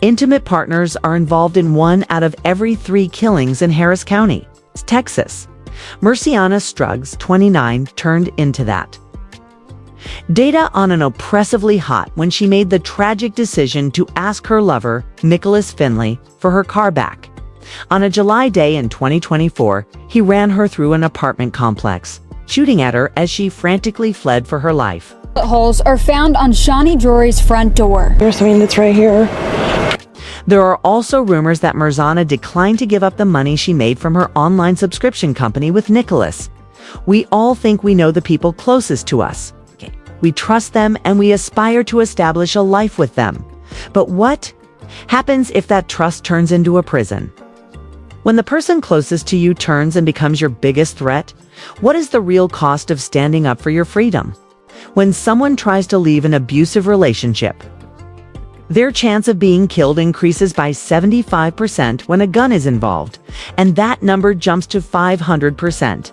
Intimate partners are involved in 1 out of every 3 killings in Harris County, Texas. Marciana Struggs, 29, turned into that. Data on an oppressively hot when she made the tragic decision to ask her lover, Nicholas Finley, for her car back. On a July day in 2024, he ran her through an apartment complex, shooting at her as she frantically fled for her life. Holes are found on Shawnee Drury's front door. There's something that's right here. There are also rumors that Marciana declined to give up the money she made from her online subscription company with Nicholas. We all think we know the people closest to us. We trust them and we aspire to establish a life with them. But what happens if that trust turns into a prison? When the person closest to you turns and becomes your biggest threat, what is the real cost of standing up for your freedom? When someone tries to leave an abusive relationship, their chance of being killed increases by 75% when a gun is involved, and that number jumps to 500%.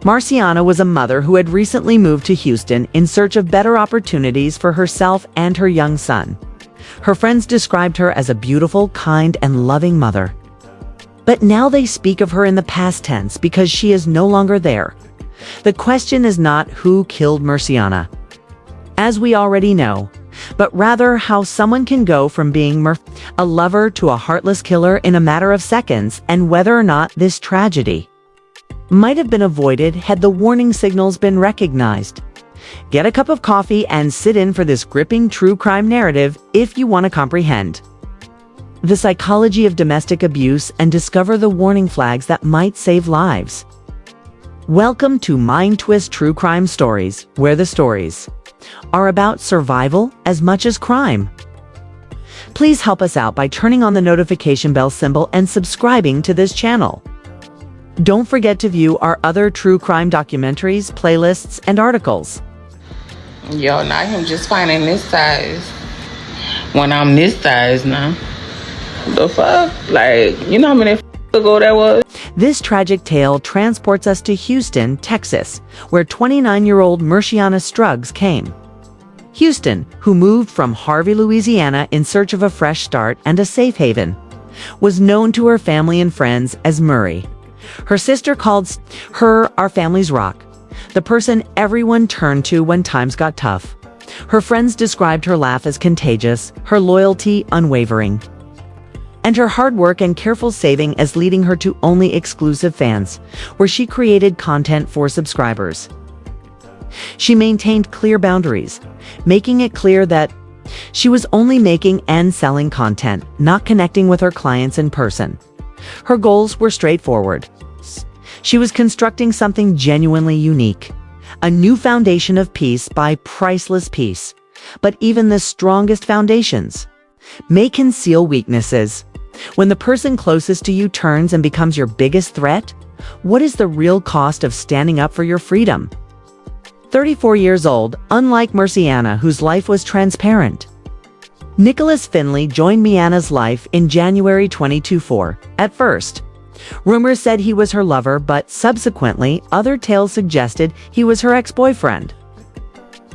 Marciana was a mother who had recently moved to Houston in search of better opportunities for herself and her young son. Her friends described her as a beautiful, kind, and loving mother. But now they speak of her in the past tense because she is no longer there. The question is not who killed Marciana, as we already know, but rather how someone can go from being a lover to a heartless killer in a matter of seconds, and whether or not this tragedy might have been avoided had the warning signals been recognized. Get a cup of coffee and sit in for this gripping true crime narrative if you want to comprehend the psychology of domestic abuse and discover the warning flags that might save lives. Welcome to Mind Twist True Crime Stories, where the stories are about survival as much as crime. Please help us out by turning on the notification bell symbol and subscribing to this channel. Don't forget to view our other true crime documentaries, playlists, and articles. Yo, not him just finding this size when I'm this size now. The fuck? Like, you know how many ago that was? This tragic tale transports us to Houston, Texas, where 29-year-old Marciana Struggs came. Houston, who moved from Harvey, Louisiana in search of a fresh start and a safe haven, was known to her family and friends as Murray. Her sister called her our family's rock, the person everyone turned to when times got tough. Her friends described her laugh as contagious, her loyalty unwavering, and her hard work and careful saving as leading her to only exclusive fans, where she created content for subscribers. She maintained clear boundaries, making it clear that she was only making and selling content, not connecting with her clients in person. Her goals were straightforward. She was constructing something genuinely unique, a new foundation of peace by priceless peace. But even the strongest foundations may conceal weaknesses. When the person closest to you turns and becomes your biggest threat, what is the real cost of standing up for your freedom? 34 years old, unlike Marciana, whose life was transparent, Nicholas Finley joined Marciana's life in January 2024. At first, rumors said he was her lover, but subsequently, other tales suggested he was her ex-boyfriend.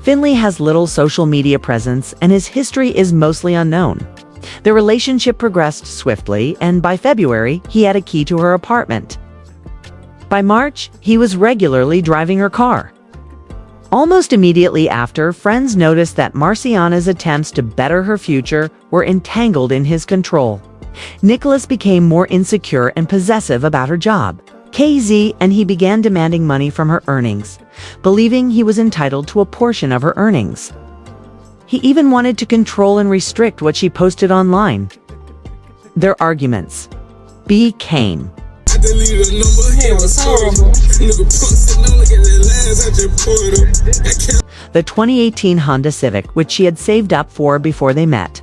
Finley has little social media presence, and his history is mostly unknown. Their relationship progressed swiftly, and by February, he had a key to her apartment. By March, he was regularly driving her car. Almost immediately after, friends noticed that Marciana's attempts to better her future were entangled in his control. Nicholas became more insecure and possessive about her job, KZ, and he began demanding money from her earnings, believing he was entitled to a portion of her earnings. He even wanted to control and restrict what she posted online. Their arguments became the 2018 Honda Civic, which she had saved up for before they met,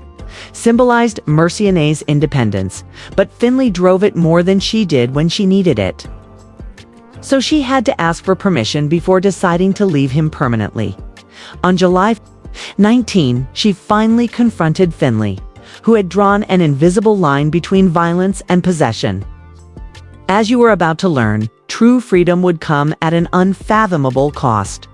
symbolized Marciana's independence, but Finley drove it more than she did when she needed it. So she had to ask for permission before deciding to leave him permanently. On July 19, she finally confronted Finley, who had drawn an invisible line between violence and possession. As you were about to learn, true freedom would come at an unfathomable cost.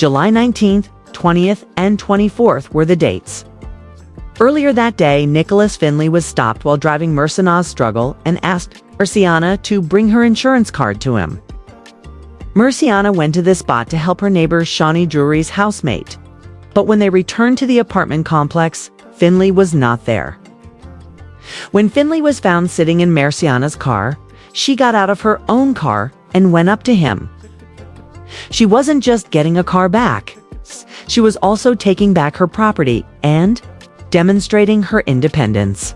July 19th, 20th, and 24th were the dates. Earlier that day, Nicholas Finley was stopped while driving Mercena's struggle and asked Merciana to bring her insurance card to him. Merciana went to this spot to help her neighbor Shawnee Drury's housemate. But when they returned to the apartment complex, Finley was not there. When Finley was found sitting in Merciana's car, she got out of her own car and went up to him. She wasn't just getting a car back. She was also taking back her property and demonstrating her independence.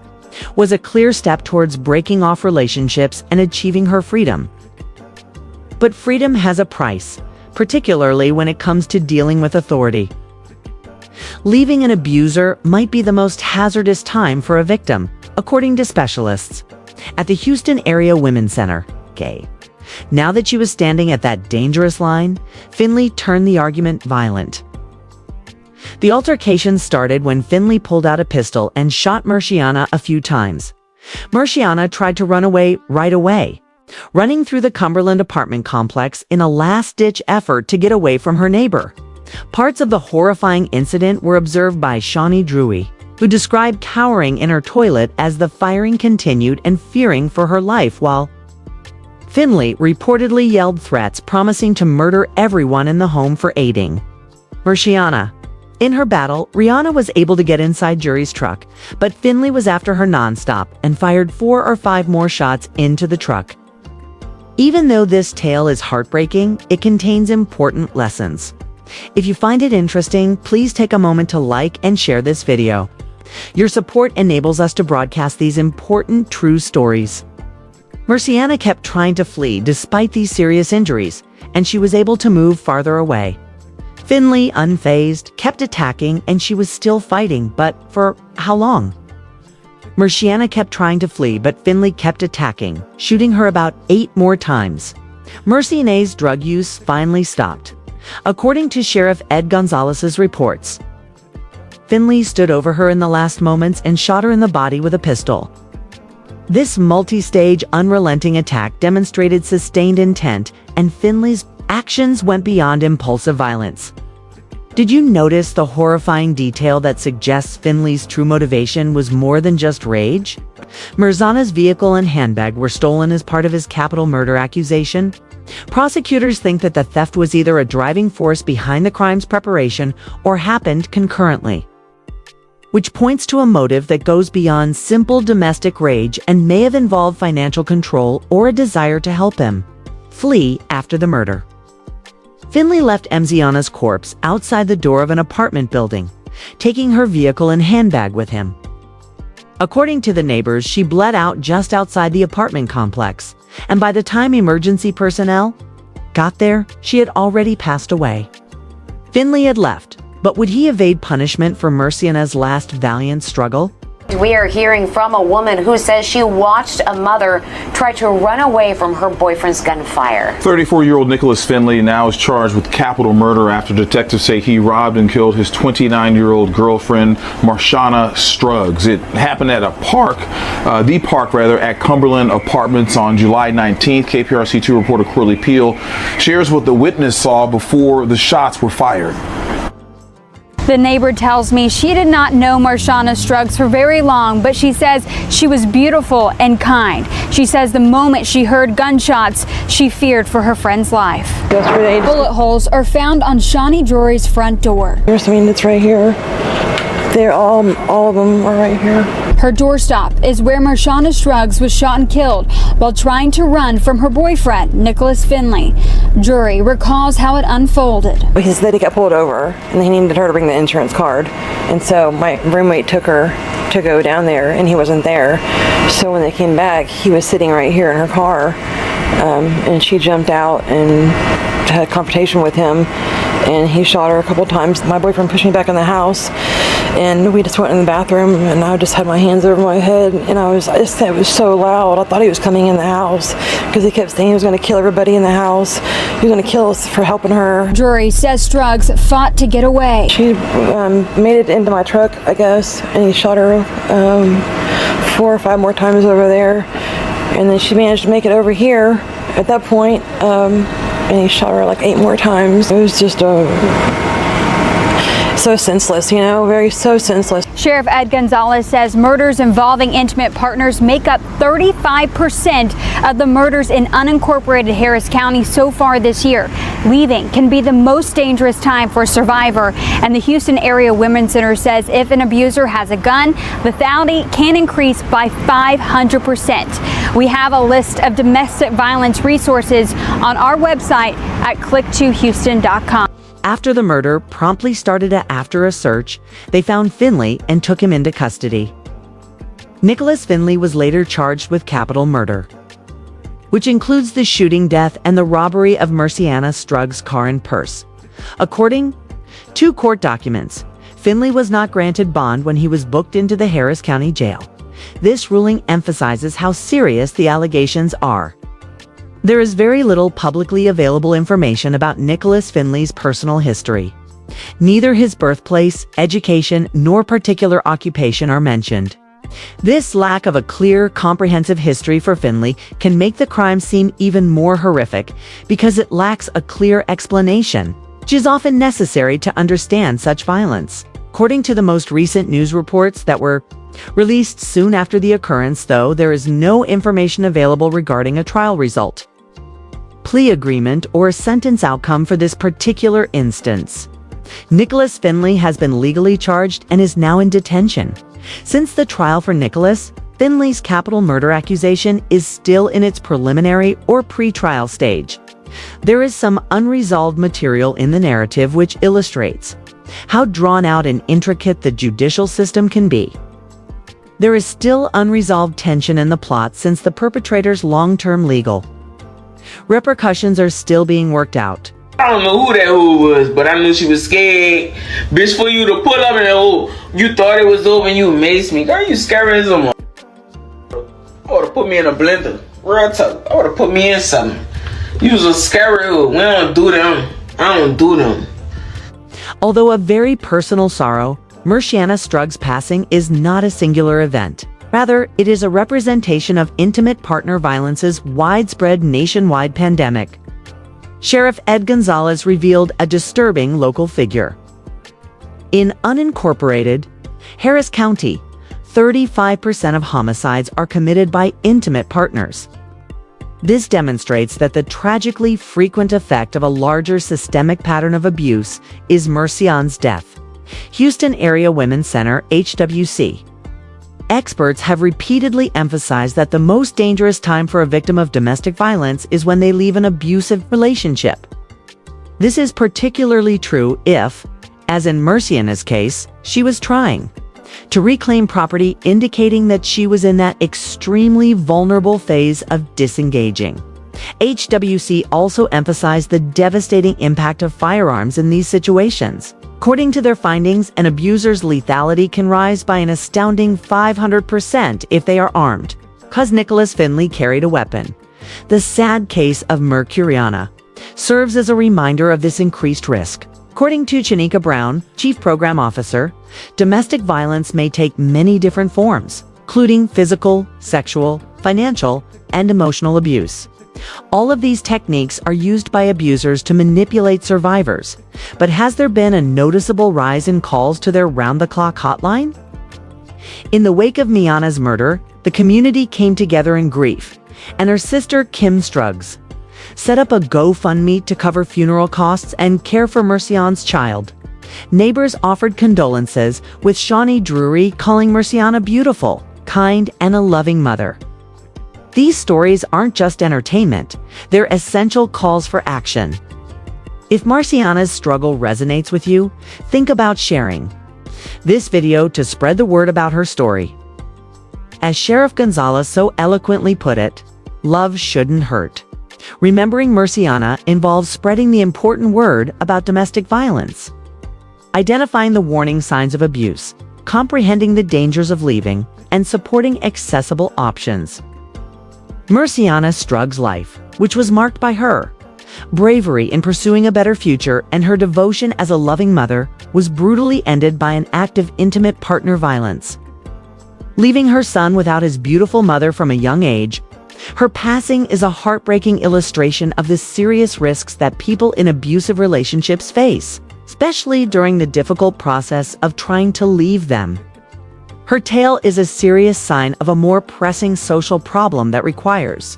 Was a clear step towards breaking off relationships and achieving her freedom. But freedom has a price, particularly when it comes to dealing with authority. Leaving an abuser might be the most hazardous time for a victim, according to specialists. At the Houston Area Women's Center, gay. Now that she was standing at that dangerous line, Finley turned the argument violent. The altercation started when Finley pulled out a pistol and shot Merciana a few times. Merciana tried to run away right away, running through the Cumberland apartment complex in a last-ditch effort to get away from her neighbor. Parts of the horrifying incident were observed by Shawnee Drury, who described cowering in her toilet as the firing continued and fearing for her life while Finley reportedly yelled threats promising to murder everyone in the home for aiding Merciana. In her battle, Rihanna was able to get inside Drury's truck, but Finley was after her nonstop and fired 4 or 5 more shots into the truck. Even though this tale is heartbreaking, it contains important lessons. If you find it interesting, please take a moment to like and share this video. Your support enables us to broadcast these important true stories. Merciana kept trying to flee despite these serious injuries, and she was able to move farther away. Finley, unfazed, kept attacking, and she was still fighting, but for how long? Merciana kept trying to flee, but Finley kept attacking, shooting her about 8 more times. Merciana's drug use finally stopped. According to Sheriff Ed Gonzalez's reports, Finley stood over her in the last moments and shot her in the body with a pistol. This multi-stage, unrelenting attack demonstrated sustained intent, and Finley's actions went beyond impulsive violence. Did you notice the horrifying detail that suggests Finley's true motivation was more than just rage? Merciana's vehicle and handbag were stolen as part of his capital murder accusation. Prosecutors think that the theft was either a driving force behind the crime's preparation or happened concurrently, which points to a motive that goes beyond simple domestic rage and may have involved financial control or a desire to help him flee after the murder. Finley left Merciana's corpse outside the door of an apartment building, taking her vehicle and handbag with him. According to the neighbors, she bled out just outside the apartment complex, and by the time emergency personnel got there, she had already passed away. Finley had left, but would he evade punishment for Merciana's last valiant struggle? We are hearing from a woman who says she watched a mother try to run away from her boyfriend's gunfire. 34-year-old Nicholas Finley now is charged with capital murder after detectives say he robbed and killed his 29-year-old girlfriend, Merciana Struggs. It happened at a park, at Cumberland Apartments on July 19th. KPRC2 reporter Corley Peel shares what the witness saw before the shots were fired. The neighbor tells me she did not know Merciana Struggs for very long, but she says she was beautiful and kind. She says the moment she heard gunshots, she feared for her friend's life. Bullet holes are found on Shawnee Drury's front door. It's right here. They're all of them are right here. Her doorstop is where Merciana Struggs was shot and killed while trying to run from her boyfriend, Nicholas Finley. Drury recalls how it unfolded. His lady got pulled over, and he needed her to bring the insurance card. And so my roommate took her to go down there, and he wasn't there. So when they came back, he was sitting right here in her car, and she jumped out and had a confrontation with him, and he shot her a couple times. My boyfriend pushed me back in the house, and we just went in the bathroom, and I just had my hands over my head, and it was so loud. I thought he was coming in the house because he kept saying he was going to kill everybody in the house. He was going to kill us for helping her. Drury says Struggs fought to get away. She made it into my truck, I guess, and he shot her 4 or 5 more times over there, and then she managed to make it over here at that point, and he shot her like 8 more times. It was just a so senseless, so senseless. Sheriff Ed Gonzalez says murders involving intimate partners make up 35% of the murders in unincorporated Harris County so far this year. Leaving can be the most dangerous time for a survivor, and the Houston Area Women's Center says if an abuser has a gun, lethality can increase by 500%. We have a list of domestic violence resources on our website at click2houston.com. After the murder promptly started after a search, they found Finley and took him into custody. Nicholas Finley was later charged with capital murder, which includes the shooting death and the robbery of Marciana Strug's car and purse. According to court documents, Finley was not granted bond when he was booked into the Harris County Jail. This ruling emphasizes how serious the allegations are. There is very little publicly available information about Nicholas Finley's personal history. Neither his birthplace, education, nor particular occupation are mentioned. This lack of a clear, comprehensive history for Finley can make the crime seem even more horrific because it lacks a clear explanation, which is often necessary to understand such violence. According to the most recent news reports that were released soon after the occurrence, though, there is no information available regarding a trial result, plea agreement, or a sentence outcome for this particular instance. Nicholas Finley has been legally charged and is now in detention. Since the trial for Nicholas Finley's capital murder accusation is still in its preliminary or pre-trial stage, there is some unresolved material in the narrative which illustrates how drawn out and intricate the judicial system can be. There is still unresolved tension in the plot since the perpetrator's long-term legal repercussions are still being worked out. I don't know who that was, but I knew she was scared. Bitch, for you to pull up and you thought it was over and you maced me. Girl, you scary as a mother. I would've put me in a blender. Real talk. I would've put me in something. You was a scary hood. We don't do them. I don't do them. Although a very personal sorrow, Marciana Strug's passing is not a singular event. Rather, it is a representation of intimate partner violence's widespread nationwide pandemic. Sheriff Ed Gonzalez revealed a disturbing local figure. In unincorporated Harris County, 35% of homicides are committed by intimate partners. This demonstrates that the tragically frequent effect of a larger systemic pattern of abuse is Marciana's death. Houston Area Women's Center, HWC. Experts have repeatedly emphasized that the most dangerous time for a victim of domestic violence is when they leave an abusive relationship. This is particularly true if, as in Marciana's case, she was trying to reclaim property, indicating that she was in that extremely vulnerable phase of disengaging. HWC also emphasized the devastating impact of firearms in these situations. According to their findings, an abuser's lethality can rise by an astounding 500% if they are armed, because Nicholas Finley carried a weapon. The sad case of Marciana serves as a reminder of this increased risk. According to Chanika Brown, Chief Program Officer, domestic violence may take many different forms, including physical, sexual, financial, and emotional abuse. All of these techniques are used by abusers to manipulate survivors, but has there been a noticeable rise in calls to their round-the-clock hotline? In the wake of Miana's murder, the community came together in grief, and her sister Kim Struggs set up a GoFundMe to cover funeral costs and care for Marciana's child. Neighbors offered condolences, with Shawnee Drury calling Marciana beautiful, kind, and a loving mother. These stories aren't just entertainment, they're essential calls for action. If Marciana's struggle resonates with you, think about sharing this video to spread the word about her story. As Sheriff Gonzalez so eloquently put it, love shouldn't hurt. Remembering Marciana involves spreading the important word about domestic violence, identifying the warning signs of abuse, comprehending the dangers of leaving, and supporting accessible options. Marciana Strug's life, which was marked by her bravery in pursuing a better future and her devotion as a loving mother, was brutally ended by an act of intimate partner violence. Leaving her son without his beautiful mother from a young age, her passing is a heartbreaking illustration of the serious risks that people in abusive relationships face. especially during the difficult process of trying to leave them. Her tale is a serious sign of a more pressing social problem that requires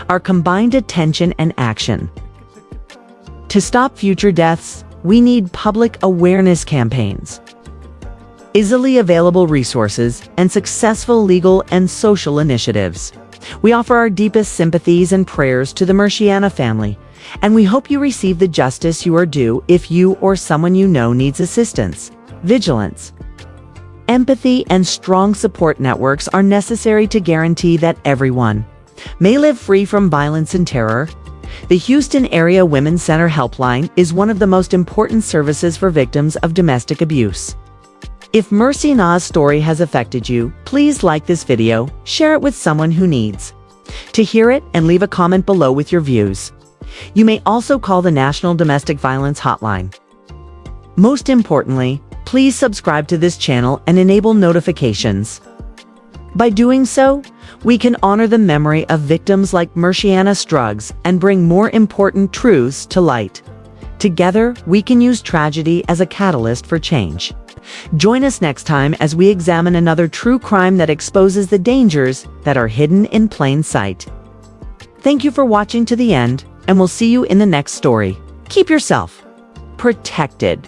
our combined attention and action. To stop future deaths, we need public awareness campaigns, easily available resources, and successful legal and social initiatives. We offer our deepest sympathies and prayers to the Murciana family, and we hope you receive the justice you are due if you or someone you know needs assistance. Vigilance, empathy, and strong support networks are necessary to guarantee that everyone may live free from violence and terror. The Houston Area Women's Center Helpline is one of the most important services for victims of domestic abuse. If Mercy Na's story has affected you, please like this video, share it with someone who needs to hear it, and leave a comment below with your views. You may also call the National Domestic Violence Hotline. Most importantly, please subscribe to this channel and enable notifications. By doing so, we can honor the memory of victims like Murciana Struggs and bring more important truths to light. Together, we can use tragedy as a catalyst for change. Join us next time as we examine another true crime that exposes the dangers that are hidden in plain sight. Thank you for watching to the end, and we'll see you in the next story. Keep yourself protected.